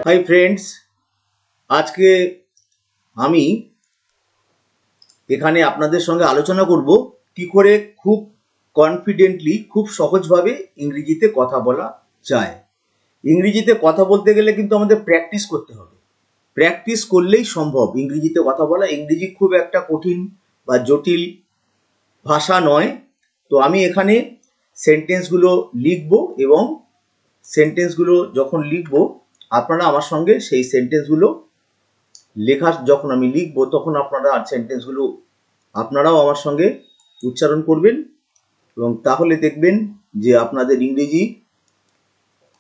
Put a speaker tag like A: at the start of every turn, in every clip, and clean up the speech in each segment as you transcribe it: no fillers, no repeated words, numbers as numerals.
A: Hi friends, আজকে আমি এখানে আপনাদের সঙ্গে আলোচনা করব কি করে খুব কনফিডেন্টলি, খুব সহজভাবে ইংরেজিতে কথা বলা যায়। ইংরেজিতে কথা বলতে গেলে কিন্তু আমাদের প্র্যাকটিস করতে হবে। প্র্যাকটিস করলেই সম্ভব ইংরেজিতে কথা বলা। ইংরেজি খুব একটা কঠিন বা জটিল ভাষা নয়। তো আমি এখানে সেন্টেন্সগুলো লিখব এবং সেন্টেন্সগুলো যখন লিখব আপনারা আমার সঙ্গে সেই সেন্টেন্সগুলো লেখা যখন আমি লিখব তখন আপনারা সেন্টেন্সগুলো আপনারাও আমার সঙ্গে উচ্চারণ করবেন এবং তাহলে দেখবেন যে আপনাদের ইংরেজি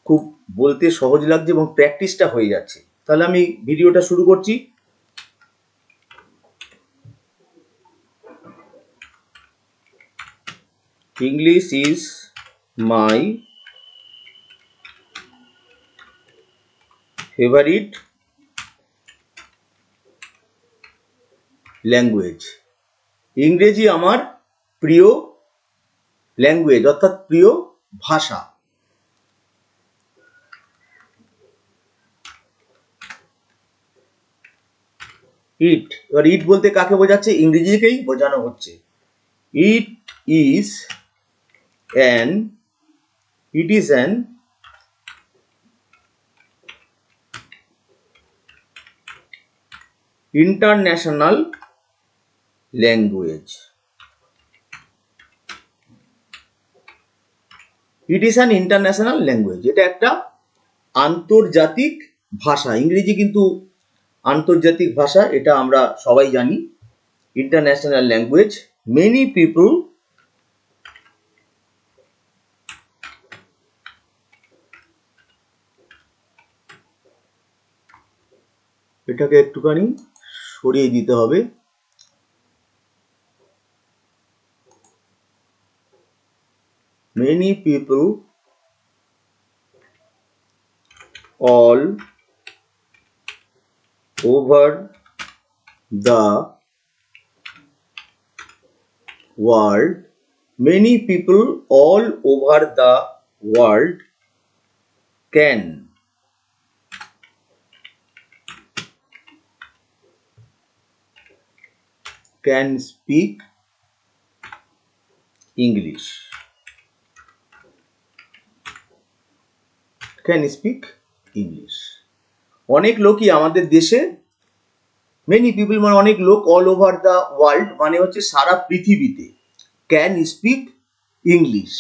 A: খুব বলতে সহজ লাগছে এবং প্র্যাকটিসটা হয়ে যাচ্ছে। তাহলে আমি ভিডিওটা শুরু করছি। English is my favourite language. ইংরেজি আমার প্রিয় ল্যাঙ্গুয়েজ অর্থাৎ প্রিয় ভাষা। ইট, এবার ইট বলতে কাকে বোঝাচ্ছে? ইংরেজিকেই বোঝানো হচ্ছে। It is an international language. It is an international language, এটা একটা আন্তর্জাতিক ভাষা। ইংরেজি কিন্তু আন্তর্জাতিক ভাষা, এটা আমরা সবাই জানি। ইন্টারন্যাশনাল ল্যাঙ্গুয়েজ, মেনি পিপল এটাকে একটুখানি সরিয়ে দিতে হবে। Many people all over the world, many people all over the world can speak English. Can speak English. অনেক লোকই আমাদের দেশে, মেনি পিপল মানে অনেক লোক, অল ওভার দ্য ওয়ার্ল্ড মানে হচ্ছে সারা পৃথিবীতে, ক্যান স্পিক ইংলিশ,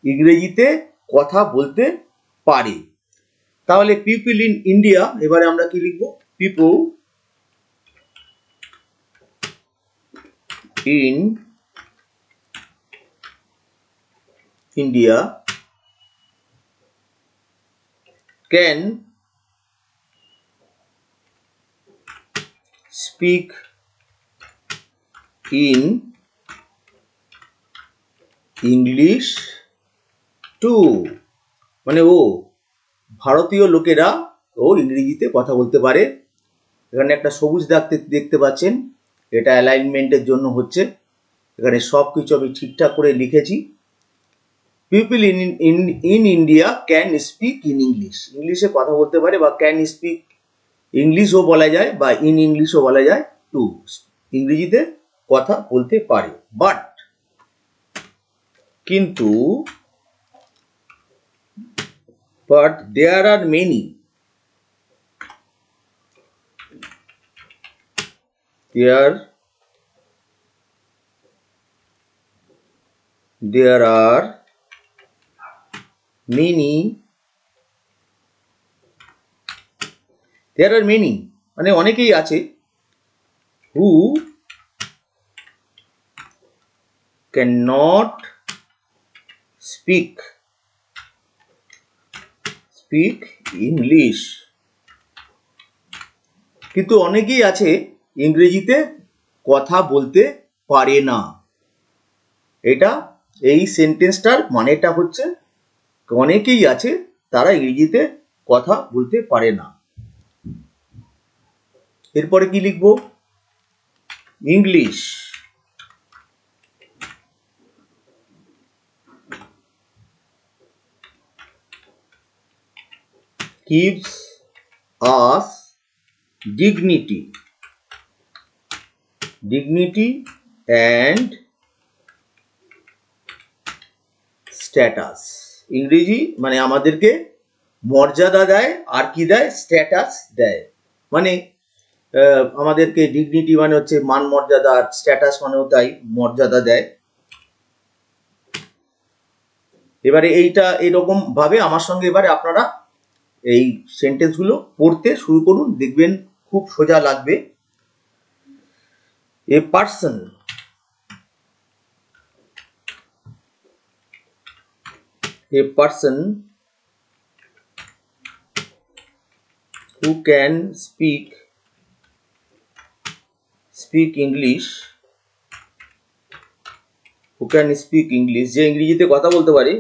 A: ইংরেজিতে কথা বলতে পারে। তাহলে পিপল ইন ইন্ডিয়া, এবারে আমরা কি লিখব? People in India can speak in English to, মানে ভারতীয় লোকেরা ইংরেজিতে কথা বলতে পারে। এখানে একটা সবুজ দাগ দেখতে পাচ্ছেন, এটা অ্যালাইনমেন্টের জন্য হচ্ছে। এখানে সব কিছু আমি ঠিকঠাক করে লিখেছি। People in India can speak in English, ইংলিশে কথা বলতে পারে, বা ক্যান স্পিক ইংলিশও বলা যায় বা ইন ইংলিশও বলা যায়, টু, ইংরেজিতে কথা বলতে পারে। বাট, কিন্তু, but there are many, there are many মানে অনেকেই আছে, who cannot speak English, কিন্তু অনেকেই আছে ইংরেজিতে কথা বলতে পারে না। এটা, এই সেন্টেন্সটার মানেটা হচ্ছে অনেকেই আছে তারা ইংরেজিতে কথা বলতে পারে না। এরপরে কি লিখবো? English gives us dignity and status. ইংরেজি মানে আমাদেরকে মর্যাদা দেয়, আর কি দেয়? স্ট্যাটাস দেয়। মানে আমাদেরকে ডিগনিটি মানে হচ্ছে মান মর্যাদা, আর স্ট্যাটাস মানেও তাই, মর্যাদা দেয়। এবারে এইটা এরকম ভাবে আমার সঙ্গে এবারে আপনারা এই সেন্টেন্সগুলো পড়তে শুরু করুন, দেখবেন খুব সোজা লাগবে। A person who can speak English, যে ইংরেজিতে কথা বলতে পারে,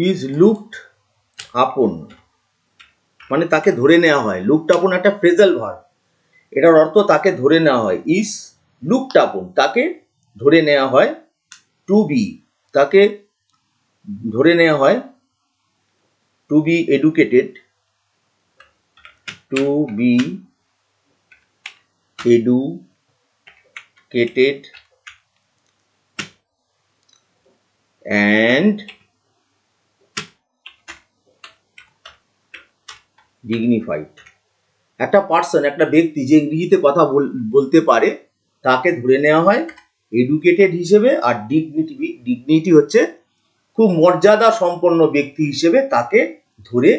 A: is looked upon, মানে তাকে ধরে নেওয়া হয়। looked upon একটা ফ্রেজাল ভার্ব, এটার অর্থ তাকে ধরে নেওয়া হয়। is looked upon, তাকে ধরে নেওয়া হয়। to be, তাকে ধরে নেওয়া হয়। to be educated and dignified, একটা পার্সন, একটা ব্যক্তি যে ইংরেজিতে কথা বলতে পারে তাকে ধরে নেওয়া হয় এডুকেটেড হিসেবে, আর ডিগনিটি হচ্ছে খুব মর্যাদা সম্পন্ন ব্যক্তি হিসেবে তাকে ধরে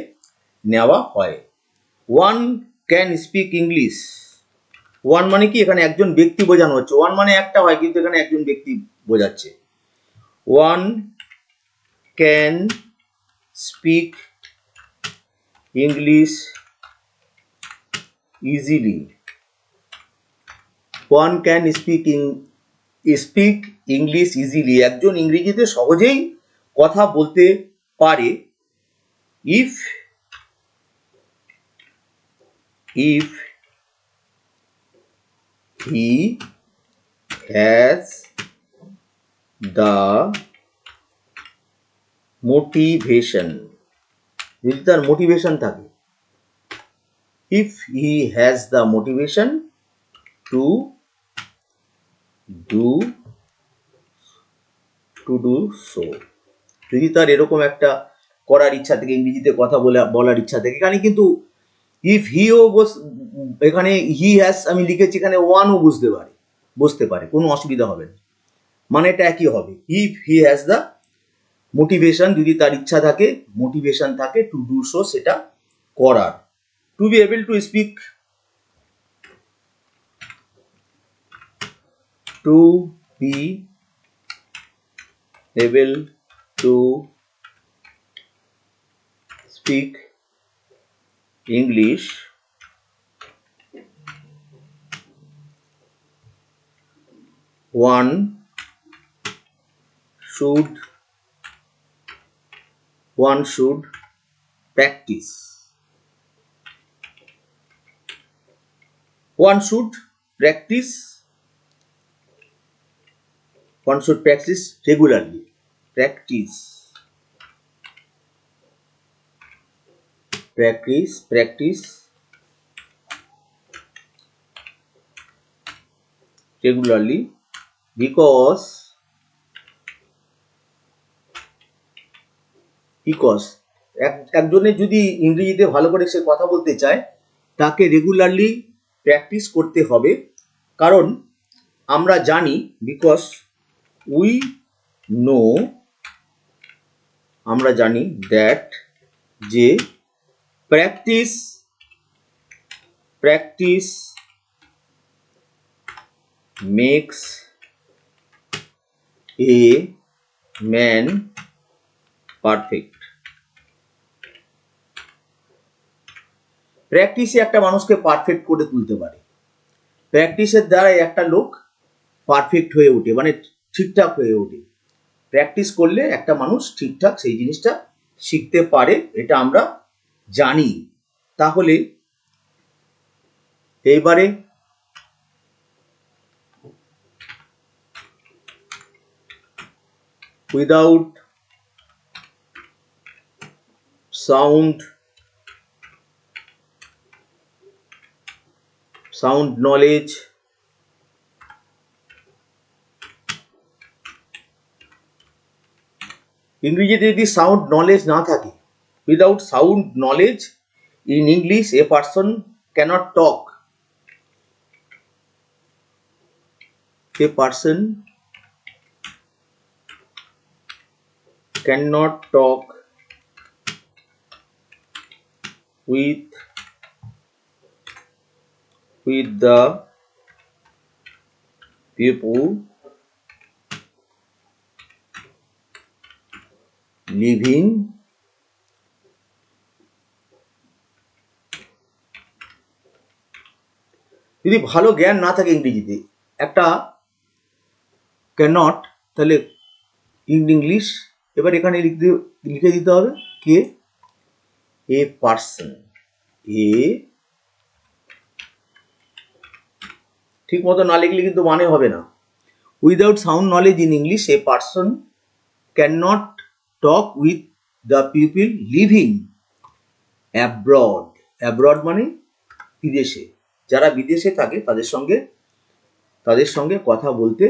A: নেওয়া হয়। One can speak English, one মানে কি? এখানে একজন ব্যক্তি বোঝানো হচ্ছে। ওয়ান মানে একটা হয়, কিন্তু এখানে একজন ব্যক্তি বোঝাচ্ছে। One can speak English easily, one can speak English easily, একজন ইংরেজিতে সহজেই কথা বলতে পারে। If he has the motivation, যদি তার মোটিভেশন থাকে, if he has the motivation to do so, যদি তার এরকম একটা করার ইচ্ছা থেকে, ইংরেজিতে কথা বলার ইচ্ছা থেকে। এখানে কিন্তু ইফ হিও এখানে হি হ্যাজ আমি লিখেছি, এখানে ওয়ানও বুঝতে পারে, কোনো অসুবিধা হবে না, মানে এটা একই হবে। If he has the motivation, যদি তার ইচ্ছা থাকে, মোটিভেশন থাকে, টু ডু সো, সেটা করার। To be able to speak, to be able to speak English one should practice regularly, practice regularly, because একজনের যদি ইংরেজিতে ভালো করে সে কথা বলতে চায়, তাকে রেগুলারলি প্র্যাকটিস করতে হবে। কারণ আমরা জানি, বিকজ উই নো, আমরা জানি দ্যাট, যে practice makes a man perfect. প্র্যাকটিসে একটা মানুষকে পারফেক্ট করে তুলতে পারে। প্র্যাকটিসের দ্বারাই একটা লোক পারফেক্ট হয়ে ওঠে, মানে ঠিকঠাক হয়ে ওঠে। প্র্যাকটিস করলে একটা মানুষ ঠিকঠাক সেই জিনিসটা শিখতে পারে, এটা আমরা জানি। তাহলে এইবারে উইদাউট sound knowledge ইংরেজিতে যদি সাউন্ড নলেজ না থাকে, without sound knowledge in English a person cannot talk, a person cannot talk with the people living যদি ভালো জ্ঞান না থাকে ইংরেজিতে একটা ক্যানট, তাহলে ইন ইংলিশ এবার এখানে লিখে দিতে হবে কে, এ পার্সন, এ ঠিক মতো না লিখলে কিন্তু মানে হবে না। Without sound knowledge in English a person can not talk with the people living abroad. Abroad মানে বিদেশে, যারা বিদেশে থাকে তাদের সঙ্গে কথা বলতে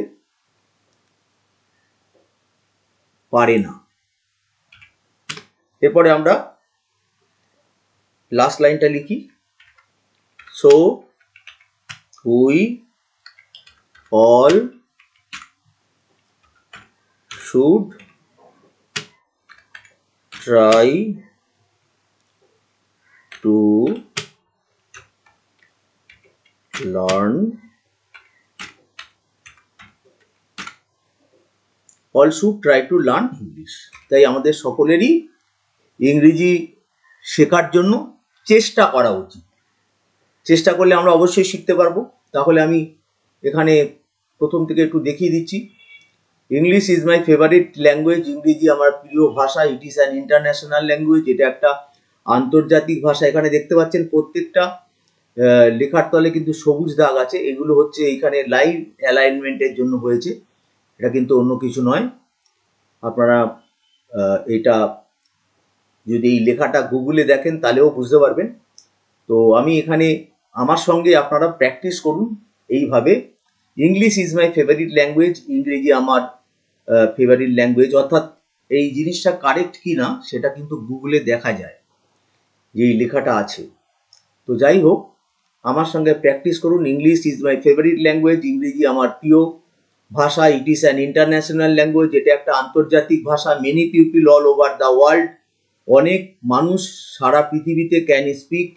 A: পারে না। এরপরে আমরা লাস্ট লাইনটা লিখি, so we all should try to learn English। তাই আমাদের সকলেরই ইংরেজি শেখার জন্য চেষ্টা করা উচিত। চেষ্টা করলে আমরা অবশ্যই শিখতে পারবো। তাহলে আমি এখানে প্রথম থেকে একটু দেখিয়ে দিচ্ছি। English is my favourite language, ইংরেজি আমার প্রিয় ভাষা। It is an international language, এটা একটা আন্তর্জাতিক ভাষা। এখানে দেখতে পাচ্ছেন প্রত্যেকটা লেখার তলে কিন্তু সবুজ দাগ আছে, এগুলো হচ্ছে এইখানে লাইভ অ্যালাইনমেন্টের জন্য হয়েছে, এটা কিন্তু অন্য কিছু নয়। আপনারা এটা যদি এই লেখাটা গুগলে দেখেন তাহলেও বুঝতে পারবেন। তো আমি এখানে আমার সঙ্গে আপনারা প্র্যাকটিস করুন এইভাবে, English is my favourite language, ইংরেজি আমার ফেভারিট ল্যাঙ্গুয়েজ। অর্থাৎ এই জিনিসটা কারেক্ট কি না সেটা কিন্তু গুগলে দেখা যায় যে এই লেখাটা আছে। তো যাই হোক, আমার সঙ্গে প্র্যাকটিস করুন। English is my favourite language, ইংরেজি আমার প্রিয় ভাষা। It is an international language, এটা একটা আন্তর্জাতিক ভাষা। Many people all over the world, অনেক মানুষ সারা পৃথিবীতে can speak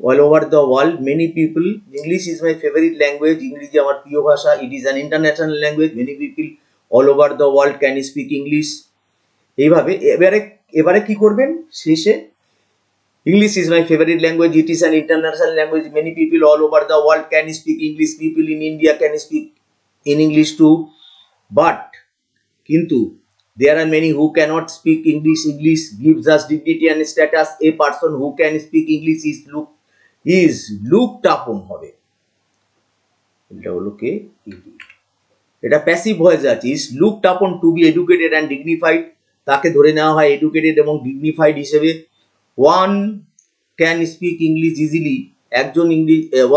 A: all over the world, many people. English is my favorite language, ইংরেজি আমার প্রিয় ভাষা। It is an international language, many people all over the world can speak English। এইভাবে এবারে কি করবেন শেষে, English is my favorite language, it is an international language, many people all over the world can speak English, people in India can speak in English too, but কিন্তু there are many who cannot speak English. English gives us dignity and status, a person who can speak English is looked upon হবে, এটা হলো কে, এটা passive voice আছে, is looked upon to be educated and dignified, তাকে ধরে নেওয়া হয় educated এবং ডিগনিফাইড হিসেবে। one can speak English easily, একজন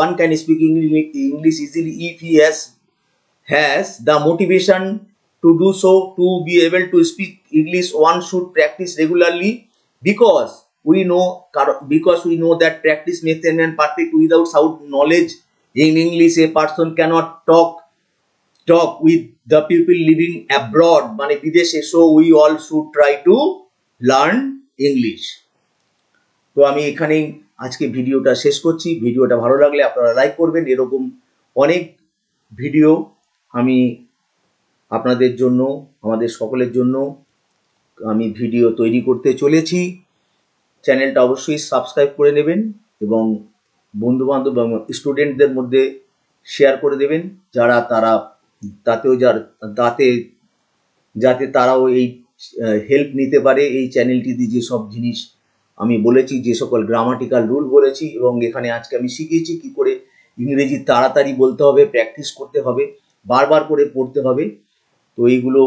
A: one can speak English easily if he has the motivation to do so. To be able to speak English one should practice regularly, because we know that practice makes a man perfect. Without sound knowledge in English a person cannot talk with the people living abroad, মানে বিদেশে। so we all should try to learn English। তো আমি এখানেই আজকে ভিডিওটা শেষ করছি। ভিডিওটা ভালো লাগলে আপনারা লাইক করবেন। এরকম অনেক ভিডিও আমি আপনাদের জন্য, আমাদের সকলের জন্য আমি ভিডিও তৈরি করতে চলেছি। চ্যানেলটা অবশ্যই সাবস্ক্রাইব করে নেবেন এবং বন্ধুবান্ধব এবং স্টুডেন্টদের মধ্যে শেয়ার করে দেবেন, যাতে তারাও এই হেল্প নিতে পারে। এই চ্যানেলটিতে যেসব জিনিস আমি বলেছি, যে সকল গ্রামাটিক্যাল রুল বলেছি, এবং এখানে আজকে আমি শিখিয়েছি কি করে ইংরেজি তাড়াতাড়ি বলতে হবে, প্র্যাকটিস করতে হবে, বারবার করে পড়তে হবে। তো এইগুলো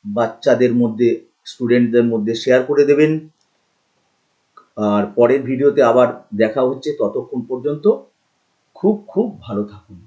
A: বাচ্চাদের মধ্যে, স্টুডেন্টদের মধ্যে শেয়ার করে দেবেন। আর পরের ভিডিওতে আবার দেখা হচ্ছে, ততক্ষণ পর্যন্ত খুব খুব ভালো থাকুন।